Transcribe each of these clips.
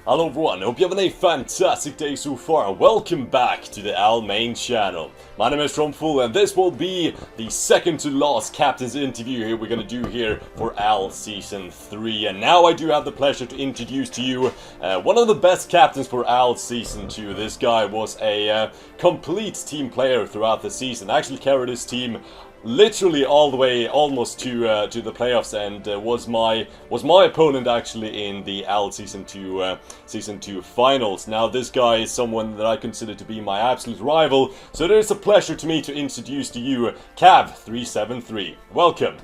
Hello everyone, hope you're having a fantastic day so far. Welcome back to the Al main channel. My name is Strompfel and this will be the second to last captain's interview here we're gonna do here for Al Season 3. And now I do have the pleasure to introduce to you one of the best captains for Al Season 2. This guy was a complete team player throughout the season. Actually carried his team literally all the way almost to the playoffs, and was my opponent actually in the Al Season 2 finals. Now this guy is someone that I consider to be my absolute rival, so it is a pleasure to me to introduce to you Cav7. Welcome.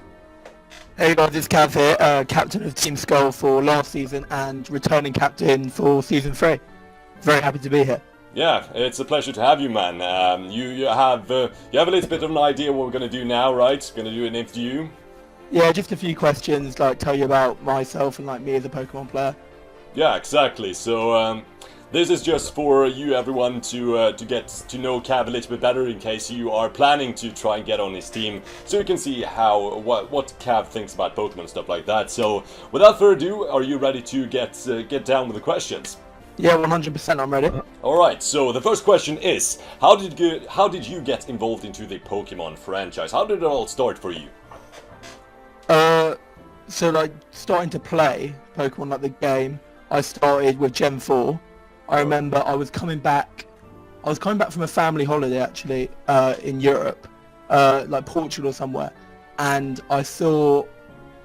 Hey guys, it's Cav here, captain of Team Skull for last season and returning captain for Season 3. Very happy to be here. Yeah, it's a pleasure to have you, man. You have a little bit of an idea what we're gonna do now, right? Gonna do an interview. Yeah, just a few questions, like tell you about myself and like me as a Pokemon player. Yeah, exactly. So this is just for you, everyone, to get to know Cav a little bit better in case you are planning to try and get on his team, so you can see what Cav thinks about Pokemon and stuff like that. So without further ado, are you ready to get down with the questions? Yeah, 100%, I'm ready. Alright, so the first question is, how did you get involved into the Pokemon franchise? How did it all start for you? So like starting to play Pokemon, like the game, I started with Gen 4. I remember I was coming back from a family holiday actually, in Europe, like Portugal or somewhere, and I saw,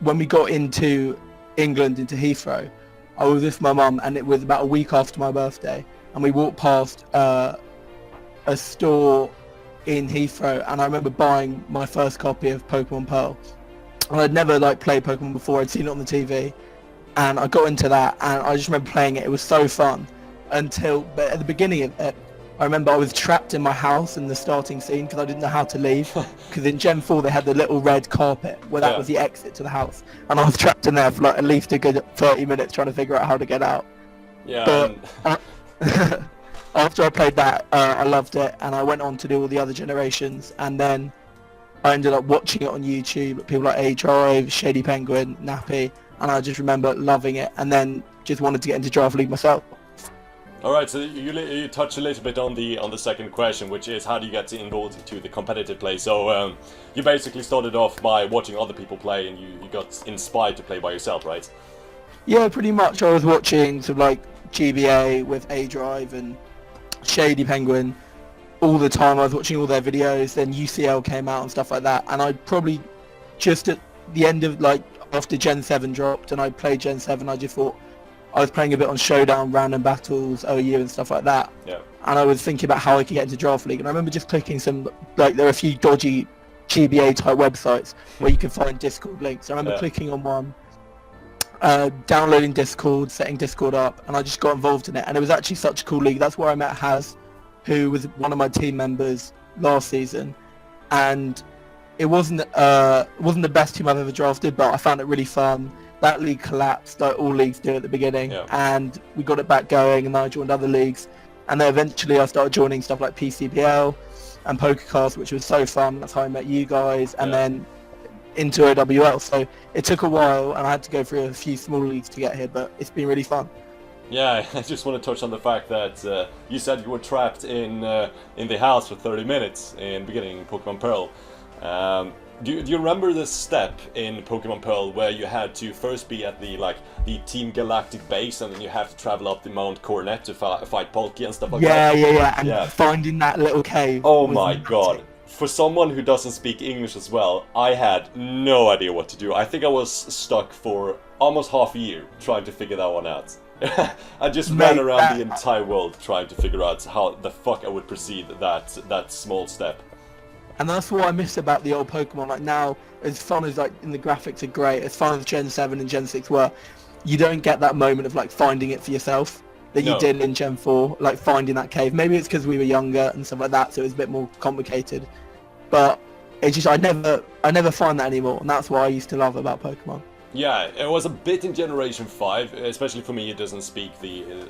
when we got into England, into Heathrow, I was with my mum, and it was about a week after my birthday, and we walked past a store in Heathrow, and I remember buying my first copy of Pokemon Pearl. And I'd never like played Pokemon before, I'd seen it on the TV, and I got into that, and I just remember playing it. It was so fun, but at the beginning of it, I remember I was trapped in my house in the starting scene because I didn't know how to leave. Because in Gen 4 they had the little red carpet where that was the exit to the house, and I was trapped in there for like at least a good 30 minutes trying to figure out how to get out. Yeah. But after I played that, I loved it, and I went on to do all the other generations, and then I ended up watching it on YouTube. People like A-Drive, Shady Penguin, Nappy, and I just remember loving it, and then just wanted to get into Draft League myself. All right, so you touch a little bit on the second question, which is how do you get involved into the competitive play? So you basically started off by watching other people play, and you got inspired to play by yourself, right? Yeah, pretty much. I was watching sort of like GBA with A-Drive and Shady Penguin all the time. I was watching all their videos. Then UCL came out and stuff like that, and I probably just at the end of like after Gen 7 dropped and I played Gen 7, I just thought, I was playing a bit on Showdown, Random Battles, OU and stuff like that. Yeah. And I was thinking about how I could get into Draft League. And I remember just clicking some, like there are a few dodgy GBA type websites where you can find Discord links. I remember clicking on one, downloading Discord, setting Discord up, and I just got involved in it. And it was actually such a cool league. That's where I met Haz, who was one of my team members last season. And it wasn't the best team I've ever drafted, but I found it really fun. That league collapsed, like all leagues do at the beginning, and we got it back going, and then I joined other leagues, and then eventually I started joining stuff like PCPL and PokerCast, which was so fun. That's how I met you guys, and then into OWL. So it took a while, and I had to go through a few small leagues to get here, but it's been really fun. Yeah, I just want to touch on the fact that you said you were trapped in the house for 30 minutes in beginning Pokemon Pearl. Do you remember the step in Pokemon Pearl where you had to first be at the Team Galactic base, and then you have to travel up the Mount Coronet to fight Palkia and stuff like that? Yeah, and finding that little cave. Oh my god. For someone who doesn't speak English as well, I had no idea what to do. I think I was stuck for almost half a year trying to figure that one out. I just ran around the entire world trying to figure out how the fuck I would proceed that small step. And that's what I miss about the old Pokemon. Like now, as fun as like in the graphics are great, as fun as Gen 7 and Gen 6 were, you don't get that moment of like finding it for yourself that you did in Gen 4, like finding that cave. Maybe it's because we were younger and stuff like that, so it was a bit more complicated. But it's just I never find that anymore, and that's what I used to love about Pokemon. Yeah, it was a bit in Generation 5, especially for me. It doesn't speak the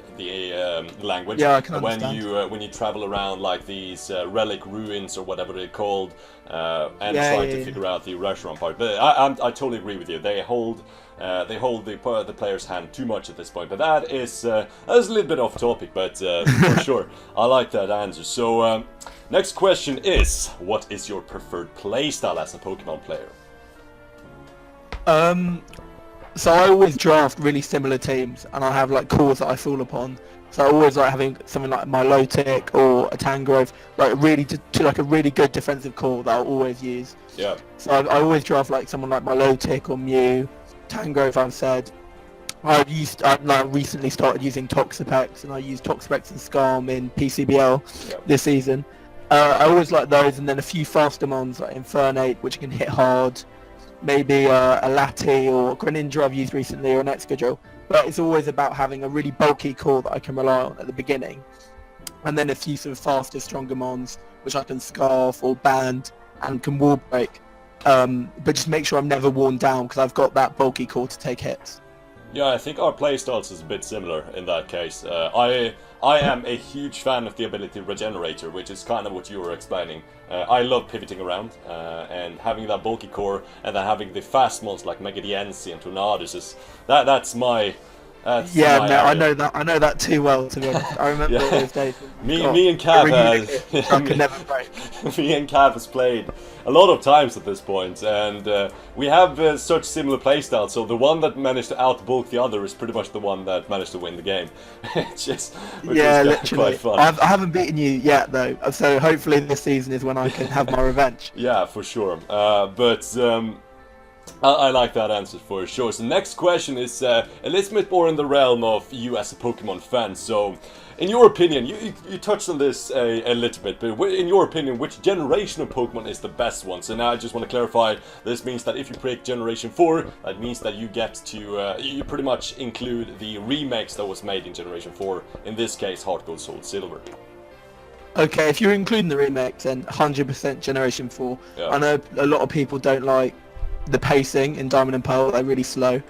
language. Yeah, I can understand. When you travel around like these relic ruins or whatever they're called, and Yeah, trying yeah, to yeah. figure out the restaurant part. But I totally agree with you. They hold the player's hand too much at this point. But that is a little bit off topic, but for sure, I like that answer. So next question is, what is your preferred playstyle as a Pokemon player? So I always draft really similar teams, and I have like cores that I fall upon. So I always like having something like Milotic or a Tangrowth, like really to like a really good defensive core that I'll always use. Yeah. So I always draft like someone like Milotic or Mew, Tangrowth. I've said. I've now recently started using Toxapex, and I use Toxapex and Scarm in PCBL this season. I always like those, and then a few faster mons like Infernape, which can hit hard. Maybe a Lati or Greninja I've used recently, or an Excadrill. But it's always about having a really bulky core that I can rely on at the beginning. And then a few sort of faster, stronger mons, which I can Scarf or Band and can Wall Break. But just make sure I'm never worn down, because I've got that bulky core to take hits. Yeah, I think our playstyles is a bit similar in that case. I am a huge fan of the ability Regenerator, which is kind of what you were explaining. I love pivoting around and having that bulky core, and then having the fast mons like Megadiensi and Tornadus. That's my area. I know that too well, to be honest. I remember those days. Me and Cav I could never break. Me and Cav has played a lot of times at this point, and we have such similar playstyles. So the one that managed to outbulk the other is pretty much the one that managed to win the game. which is literally. quite fun. I haven't beaten you yet though, so hopefully this season is when I can have my revenge. Yeah, for sure. I like that answer for sure. So next question is a little bit more in the realm of you as a Pokemon fan. So, in your opinion, you touched on this a little bit, but in your opinion, which generation of Pokemon is the best one? So now I just want to clarify, this means that if you pick Generation 4, that means that you get to, you pretty much include the remakes that was made in Generation 4, in this case Heart Gold, Soul Silver. Okay, if you're including the remakes, then 100% Generation 4. Yeah. I know a lot of people don't like the pacing in Diamond and Pearl, they're really slow.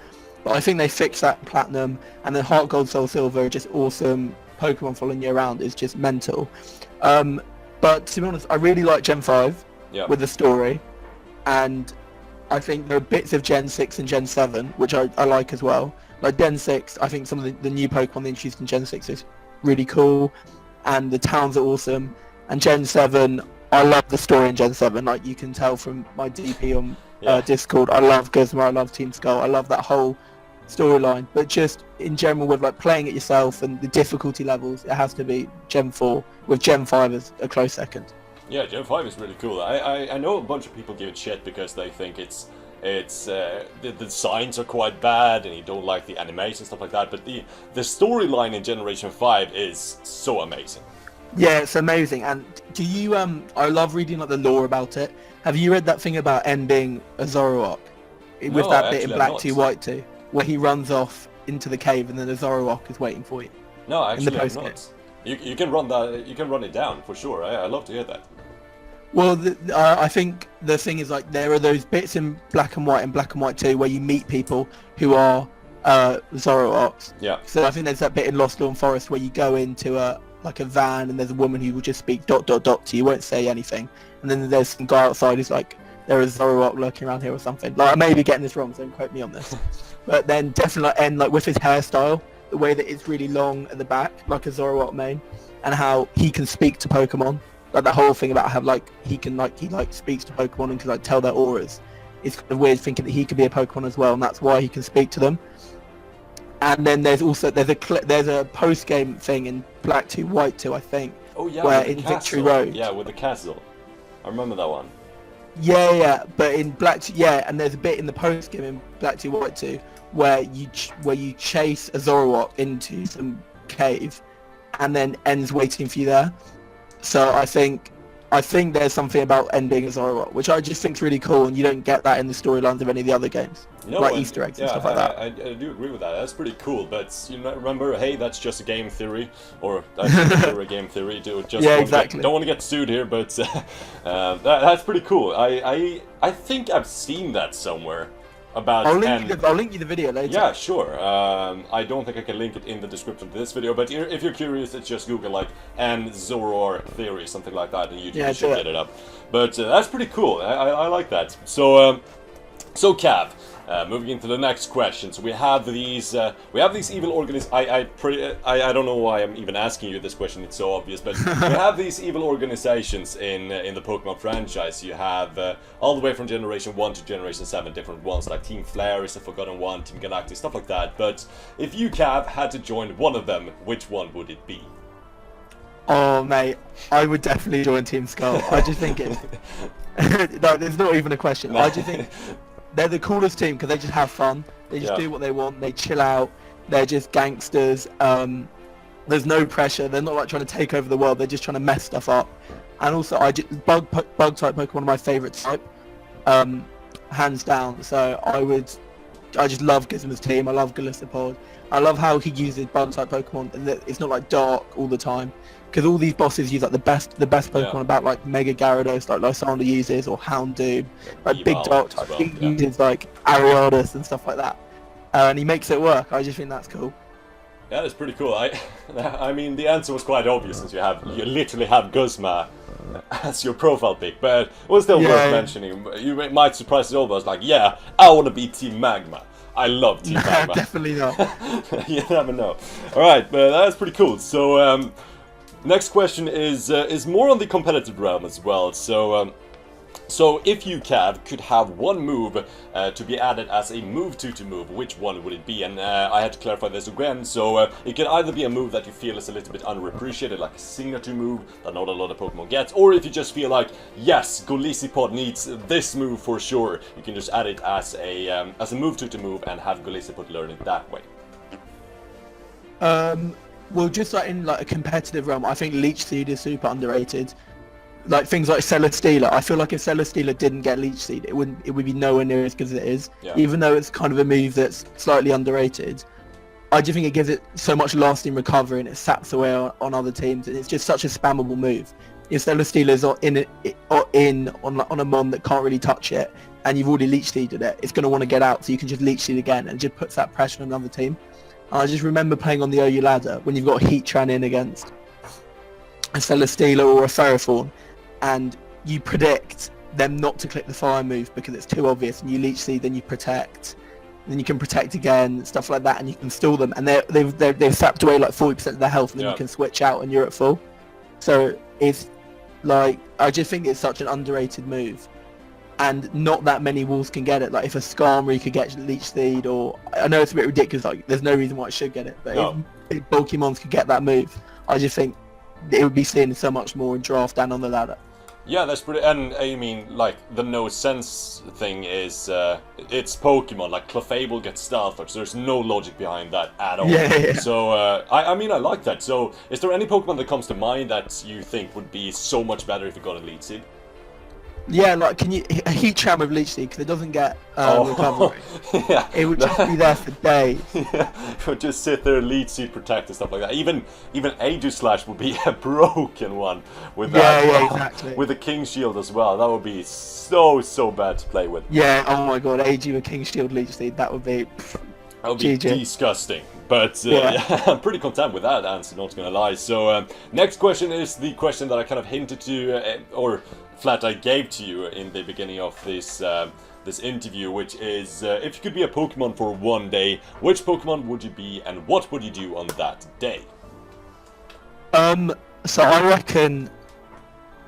But I think they fixed that in Platinum, and then Heart Gold, Soul Silver are just awesome. Pokemon following you around is just mental. But to be honest, I really like Gen 5 with the story, and I think there are bits of Gen 6 and Gen 7 which I like as well. Like Gen 6, I think some of the new Pokemon they introduced in Gen 6 is really cool, and the towns are awesome. And Gen 7, I love the story in Gen 7, like you can tell from my DP on Discord. I love Guzma, I love Team Skull, I love that whole storyline. But just in general, with like playing it yourself and the difficulty levels, it has to be Gen 4, with Gen 5 as a close second. Yeah, Gen 5 is really cool. I know a bunch of people give it shit because they think the designs are quite bad and you don't like the animation and stuff like that, but the storyline in Generation 5 is so amazing. Yeah, it's amazing. And do you I love reading like the lore about it. Have you read that thing about N being a Zoroark? With that bit in Black 2 White 2, where he runs off into the cave and then a Zoroark is waiting for you? No, actually I'm not. You can run that. You can run it down for sure. I love to hear that. Well, I think the thing is like there are those bits in Black and White 2 where you meet people who are Zoroarks. Yeah. So I think there's that bit in Lost Lawn Forest where you go into a van and there's a woman who will just speak ... to you, won't say anything, and then there's some guy outside who's like, there is Zoroark lurking around here or something. Like I may be getting this wrong, so don't quote me on this. But then definitely N, like with his hairstyle, the way that it's really long at the back, like a Zoroark mane, and how he can speak to Pokemon. Like the whole thing about how like he speaks to Pokemon and can like tell their auras. It's kind of weird thinking that he could be a Pokemon as well, and that's why he can speak to them. And then there's a post game thing in Black 2 White 2, I think. Oh yeah, where with in the Victory castle. Road. Yeah, with the castle. I remember that one. Yeah, but in Black 2, and there's a bit in the post game in Black 2 White 2 where you chase a Zoroark into some cave, and then N's waiting for you there. So I think there's something about N being a Zoroark, which I just think is really cool, and you don't get that in the storylines of any of the other games, like Easter eggs and stuff like that. I do agree with that. That's pretty cool, but remember, hey, that's just a game theory, or that's just a game theory. Don't want to get sued here, but that's pretty cool. I think I've seen that somewhere. about I'll link you the video later. Yeah, sure. I don't think I can link it in the description to this video, but if you're curious, it's just Google like N Zoror theory, something like that, and you should get it up. But that's pretty cool. I like that. So so Cav, moving into the next question. So we have these evil I don't know why I'm even asking you this question. It's so obvious, but we have these evil organizations in the Pokemon franchise. You have all the way from Generation 1 to Generation 7, different ones like Team Flare is a forgotten one, Team Galactic, stuff like that. But if you, Cav, had to join one of them, which one would it be? Oh mate, I would definitely join Team Skull. I just think it. No, there's not even a question. I just think they're the coolest team because they just have fun. They just do what they want. They chill out. They're just gangsters. There's no pressure. They're not like trying to take over the world. They're just trying to mess stuff up. And also, bug type Pokemon, one of my favorite type, hands down. So I just love Gizmo's team. I love Golisopod. I love how he uses bug type Pokemon. And it's not like dark all the time. Because all these bosses use like the best Pokemon about like Mega Gyarados, like Lysander uses, or Houndoom, like big dark type. He uses like Ariados and stuff like that, and he makes it work. I just think that's cool. Yeah, that's pretty cool. I mean, the answer was quite obvious since you literally have Guzma as your profile pic, but it was still worth mentioning. You might surprise us all, but it's like, yeah, I want to be Team Magma. I love Team Magma. Definitely not. You never know. All right, but that's pretty cool. So. Next question is more on the competitive realm as well. So, so if you, Cav, could have one move to be added as a move to move, which one would it be? And I had to clarify this again. So it can either be a move that you feel is a little bit underappreciated, like a signature move that not a lot of Pokemon get, or if you just feel like, yes, Golisopod needs this move for sure, you can just add it as a move to move and have Golisopod learn it that way. Well, just like in like a competitive realm, I think Leech Seed is super underrated. Like things like Celesteela, I feel like if Celesteela didn't get Leech Seed, it would be nowhere near as good as it is. Yeah. Even though it's kind of a move that's slightly underrated, I do think it gives it so much lasting recovery and it saps away on other teams. And it's just such a spammable move. If Celesteela is on a mon that can't really touch it, and you've already Leech Seeded it, it's going to want to get out, so you can just Leech Seed again, and it just puts that pressure on another team. I just remember playing on the OU ladder when you've got Heatran in against a Celesteela or a Ferrothorn, and you predict them not to click the fire move because it's too obvious, and you Leech Seed, then you protect, then you can protect again, stuff like that, and you can stall them, and they've sapped away like 40% of their health, and then you can switch out and you're at full. So it's like, I just think it's such an underrated move. And not that many wolves can get it. Like if a Skarmory could get Leech Seed, or I know it's a bit ridiculous. Like there's no reason why it should get it, but if Pokemons could get that move, I just think it would be seen so much more in draft and on the ladder. Yeah, that's pretty. And I mean, like the no sense thing is, it's Pokemon. Like Clefable gets Stealth, so there's no logic behind that at all. Yeah. So I mean, I like that. So is there any Pokemon that comes to mind that you think would be so much better if you got a Leech Seed? Yeah, like can you a Heatran with Leech Seed because it doesn't get recovery. Yeah, it would just be there for days. Yeah, it would just sit there, Leech Seed, protect and stuff like that. Even Aegislash would be a broken one with that. Yeah, exactly. With the King Shield as well, that would be so bad to play with. Yeah, oh my god, Ag with King Shield Leech Seed, that would be. That would be disgusting. But yeah, I'm pretty content with that answer, not gonna lie. So next question is the question that I kind of hinted to, or flat I gave to you in the beginning of this this interview, which is if you could be a Pokemon for one day, which Pokemon would you be and what would you do on that day? So I reckon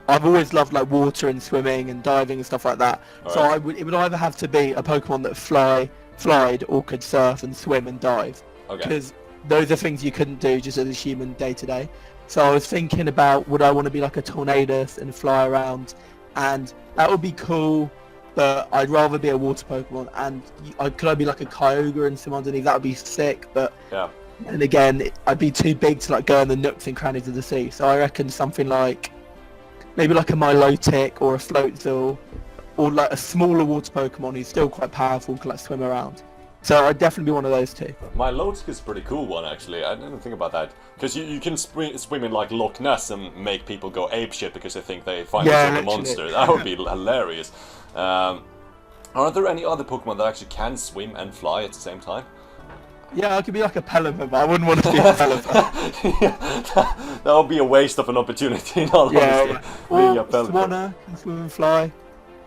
I've always loved like water and swimming and diving and stuff like that. All so right. It would either have to be a Pokemon that flied or could surf and swim and dive. Okay. Because those are things you couldn't do just as a human day to day. So I was thinking about, would I want to be like a Tornadus and fly around? And that would be cool, but I'd rather be a water Pokemon. And could I be like a Kyogre and swim underneath? That would be sick, but yeah. And again, I'd be too big to like go in the nooks and crannies of the sea. So I reckon something like, maybe like a Milotic or a Floatzel, or like a smaller water Pokemon who's still quite powerful, can like swim around. So I'd definitely be one of those two. Milotic is a pretty cool one, actually. I didn't think about that. Because you can swim in like Loch Ness and make people go apeshit because they think they finally saw the monster. That would be hilarious. Are there any other Pokemon that actually can swim and fly at the same time? Yeah, I could be like a Pelipper, but I wouldn't want to be a Pelipper. Yeah, that would be a waste of an opportunity, in all honesty. Being a Pelipper. Swanna can swim and fly.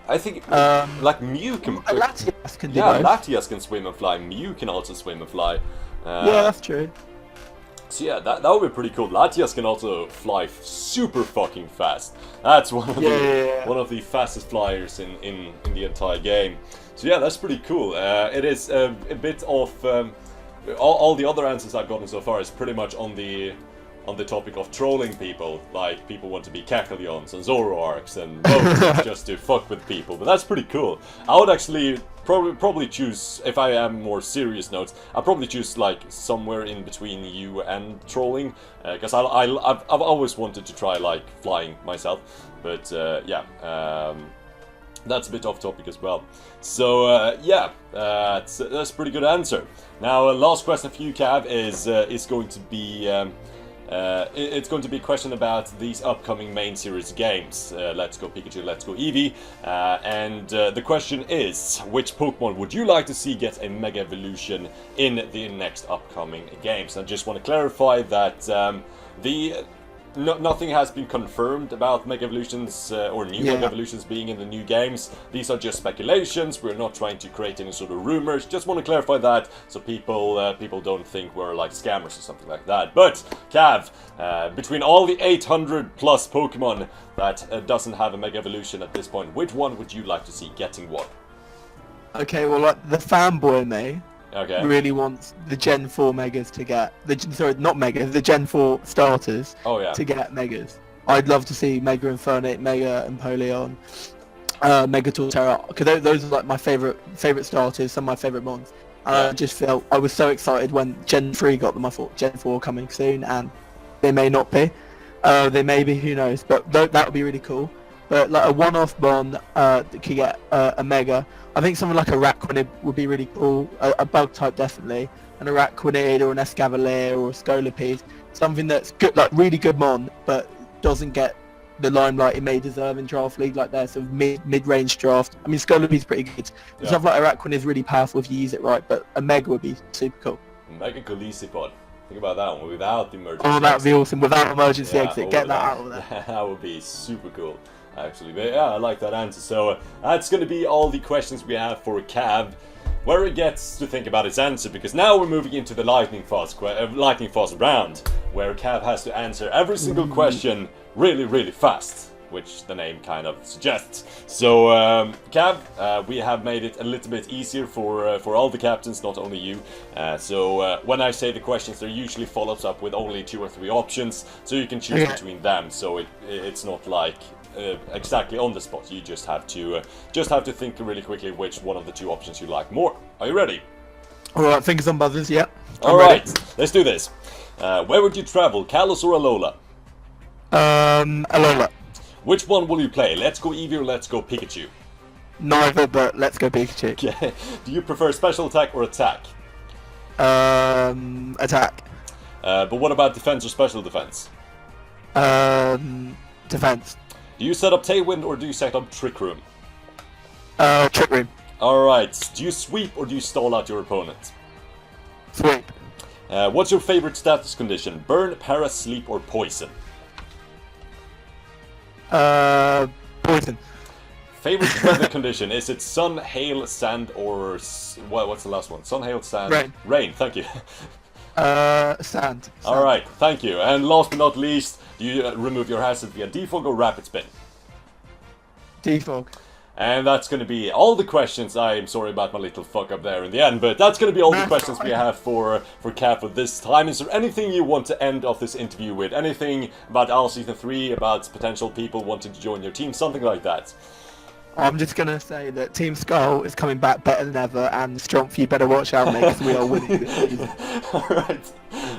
I think, like, Mew can... Latias can do Yeah, both. Latias can swim and fly. Mew can also swim and fly. Yeah, that's true. So yeah, that would be pretty cool. Latias can also fly super fucking fast. That's one of the fastest flyers in the entire game. So yeah, that's pretty cool. It is a bit of all the other answers I've gotten so far is pretty much on the topic of trolling people. Like, people want to be Cacaleons and Zoroarks and Vulpix just to fuck with people. But that's pretty cool. I would actually probably choose, if I am more serious notes, I'll probably choose like somewhere in between you and trolling, because I've always wanted to try like flying myself, but yeah, that's a bit off topic as well. So yeah, that's a pretty good answer. Now, last question for you, Cav, is going to be it's going to be a question about these upcoming main series games. Let's Go Pikachu, Let's Go Eevee. And the question is, which Pokemon would you like to see get a Mega Evolution in the next upcoming games? I just want to clarify that nothing has been confirmed about Mega Evolutions or new Mega Evolutions being in the new games. These are just speculations. We're not trying to create any sort of rumors. Just want to clarify that so people don't think we're like scammers or something like that. But Cav, between all the 800 plus Pokemon that doesn't have a Mega Evolution at this point, which one would you like to see getting one? Okay, well, like the fanboy in me really wants the Gen 4 Megas to get not Megas, the Gen 4 starters to get Megas. I'd love to see Mega Infernape, Mega Empoleon, Mega Torterra, because those are like my favorite starters, some of my favorite mons. And I just felt I was so excited when Gen 3 got them. I thought Gen 4 coming soon, and they may not be. They may be, who knows? But that would be really cool. But like a one-off mon that could get a Mega. I think something like a Raquinid would be really cool. A bug type definitely, and a Raquinid or an Escavalier or a Scolipede. Something that's good, like really good mon, but doesn't get the limelight it may deserve in draft league, like their sort of mid-range draft. I mean, Scolipede's pretty good. Stuff like a Raquinid is really powerful if you use it right, but a Mega would be super cool. Mega Golisipod. Think about that one without the emergency. Oh, that would be awesome. Without emergency exit, get that out of there. That would be super cool, actually. But yeah, I like that answer. So that's going to be all the questions we have for Cav, where he gets to think about his answer, because now we're moving into the lightning fast round, where Cav has to answer every single question really, really fast, which the name kind of suggests. So, Cav, we have made it a little bit easier for all the captains, not only you. So when I say the questions, there usually follows up with only 2 or 3 options, so you can choose between them. So it's not like exactly on the spot. You just have to think really quickly which one of the 2 options you like more. Are you ready? All right, fingers on buzzers. Yeah. All right, let's do this. Where would you travel, Kalos or Alola? Alola. Which one will you play? Let's Go Eevee or Let's Go Pikachu? Neither, but Let's Go Pikachu. Okay. Do you prefer special attack or attack? Attack. But what about defense or special defense? Defense. Do you set up Tailwind or do you set up Trick Room? Trick Room. Alright. Do you sweep or do you stall out your opponent? Sweep. What's your favorite status condition? Burn, Para, Sleep or Poison? Poison. Favorite weather condition? Is it sun, hail, sand, or what's the last one? Sun, hail, sand. Rain. Rain. Thank you. Sand. All right. Thank you. And last but not least, do you remove your hazard via defog or rapid spin? Defog. And that's going to be all the questions. I'm sorry about my little fuck up there in the end, but that's going to be all the questions we have for Cav for this time. Is there anything you want to end off this interview with? Anything about Owl Season 3, about potential people wanting to join your team, something like that? I'm just going to say that Team Skull is coming back better than ever, and Strompfel, you better watch out, mate, because we are winning this season.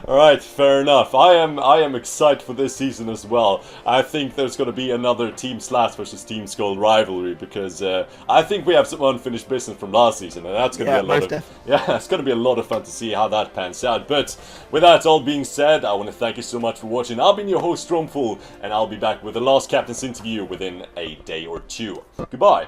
Alright, fair enough. I am excited for this season as well. I think there's going to be another Team Slash versus Team Skull rivalry, because I think we have some unfinished business from last season, and that's going to be it's going to be a lot of fun to see how that pans out. But with that all being said, I want to thank you so much for watching. I've been your host, Strompfel, and I'll be back with the last captain's interview within a day or 2. Goodbye.